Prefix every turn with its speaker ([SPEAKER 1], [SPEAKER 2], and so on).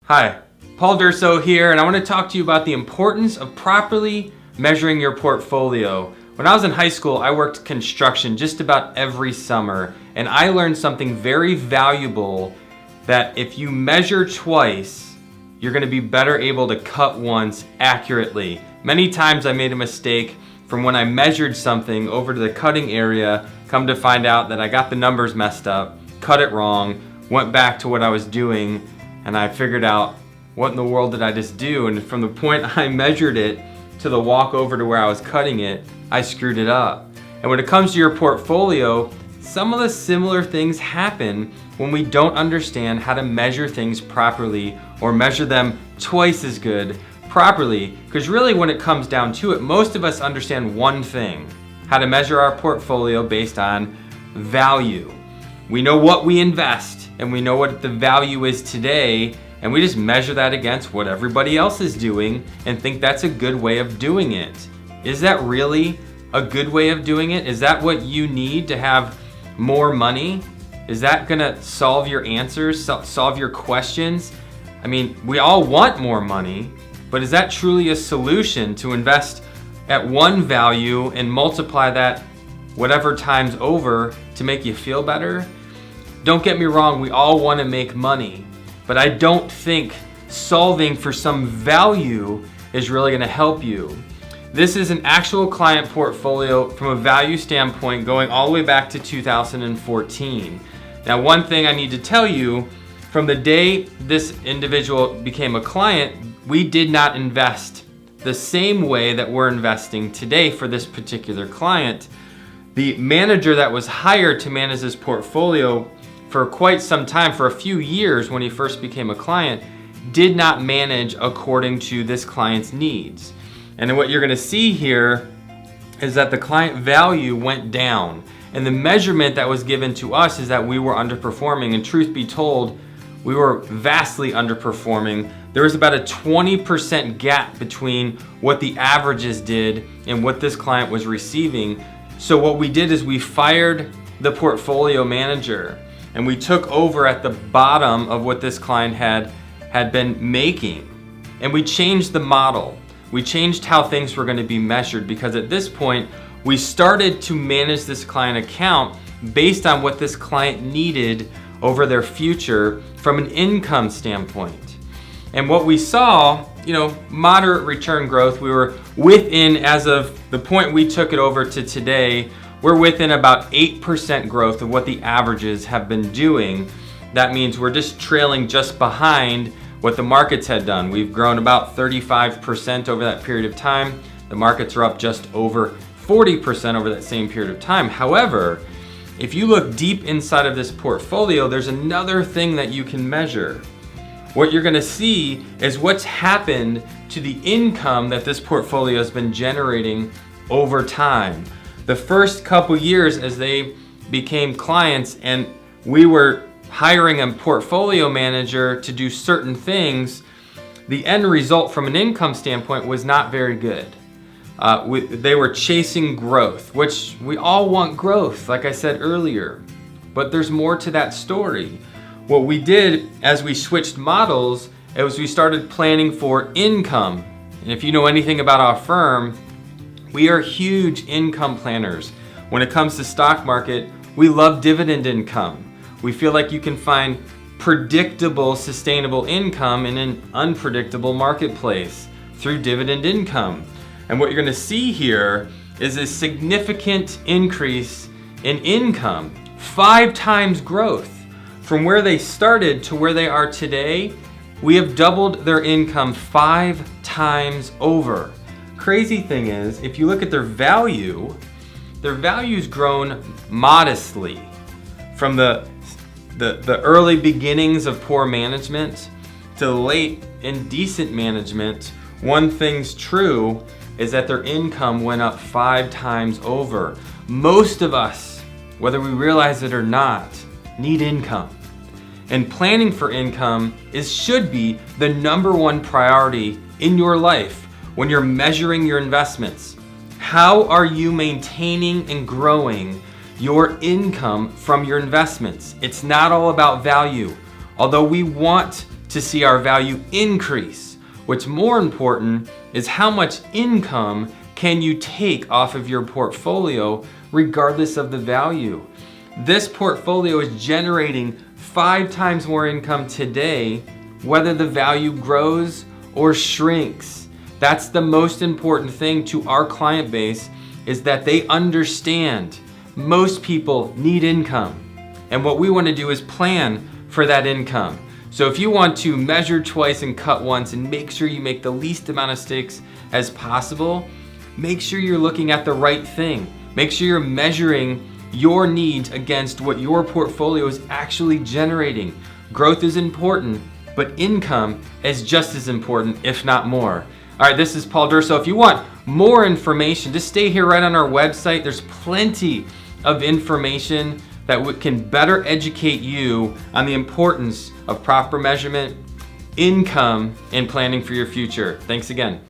[SPEAKER 1] Hi, Paul Durso here, and I want to talk to you about the importance of properly measuring your portfolio. When I was in high school, I worked construction just about every summer, and I learned something very valuable, that if you measure twice, you're going to be better able to cut once accurately. Many times I made a mistake from when I measured something over to the cutting area, come to find out that I got the numbers messed up, cut it wrong, went back to what I was doing, and I figured out, what in the world did I just do? And from the point I measured it to the walk over to where I was cutting it, I screwed it up. And when it comes to your portfolio, some of the similar things happen when we don't understand how to measure things properly, or measure them twice as good properly. Because really when it comes down to it, most of us understand one thing: how to measure our portfolio based on value. We know what we invest and we know what the value is today, and we just measure that against what everybody else is doing and think that's a good way of doing it. Is that really a good way of doing it? Is that what you need to have more money? Is that gonna solve your answers, solve your questions? I mean, we all want more money, but is that truly a solution to invest at one value and multiply that whatever times over to make you feel better? Don't get me wrong, we all want to make money, but I don't think solving for some value is really going to help you. This is an actual client portfolio from a value standpoint going all the way back to 2014. Now, one thing I need to tell you, from the day this individual became a client, we did not invest the same way that we're investing today for this particular client. The manager that was hired to manage this portfolio for quite some time, for a few years when he first became a client, did not manage according to this client's needs. And what you're going to see here is that the client value went down, and the measurement that was given to us is that we were underperforming. And truth be told, we were vastly underperforming. There was about a 20% gap between what the averages did and what this client was receiving. So what we did is we fired the portfolio manager, and we took over at the bottom of what this client had been making. And we changed the model. We changed how things were going to be measured, because at this point, we started to manage this client account based on what this client needed over their future from an income standpoint. And what we saw, moderate return growth. We were within, as of the point we took it over to today, we're within about 8% growth of what the averages have been doing. That means we're just trailing just behind what the markets had done. We've grown about 35% over that period of time. The markets are up just over 40% over that same period of time. However, if you look deep inside of this portfolio, there's another thing that you can measure. What you're gonna see is what's happened to the income that this portfolio has been generating over time. The first couple years as they became clients and we were hiring a portfolio manager to do certain things, the end result from an income standpoint was not very good. They were chasing growth, which we all want growth, like I said earlier, but there's more to that story. What we did as we switched models is we started planning for income. And if you know anything about our firm, we are huge income planners. When it comes to stock market, we love dividend income. We feel like you can find predictable, sustainable income in an unpredictable marketplace through dividend income. And what you're going to see here is a significant increase in income, 5 times growth. From where they started to where they are today, we have doubled their income 5 times over. Crazy thing is, if you look at their value's grown modestly from the early beginnings of poor management to the late and decent management. One thing's true is that their income went up 5 times over. Most of us, whether we realize it or not, need income. And planning for income should be the number one priority in your life when you're measuring your investments. How are you maintaining and growing your income from your investments? It's not all about value. Although we want to to see our value increase. What's more important is how much income can you take off of your portfolio regardless of the value. This portfolio is generating 5 times more income today, whether the value grows or shrinks. That's the most important thing to our client base, is that they understand most people need income. And what we want to do is plan for that income. So if you want to measure twice and cut once and make sure you make the least amount of mistakes as possible, make sure you're looking at the right thing. Make sure you're measuring your needs against what your portfolio is actually generating. Growth is important, but income is just as important, if not more. All right, this is Paul Durso. If you want more information, just stay here right on our website. There's plenty of information that can better educate you on the importance of proper measurement, income, and planning for your future. Thanks again.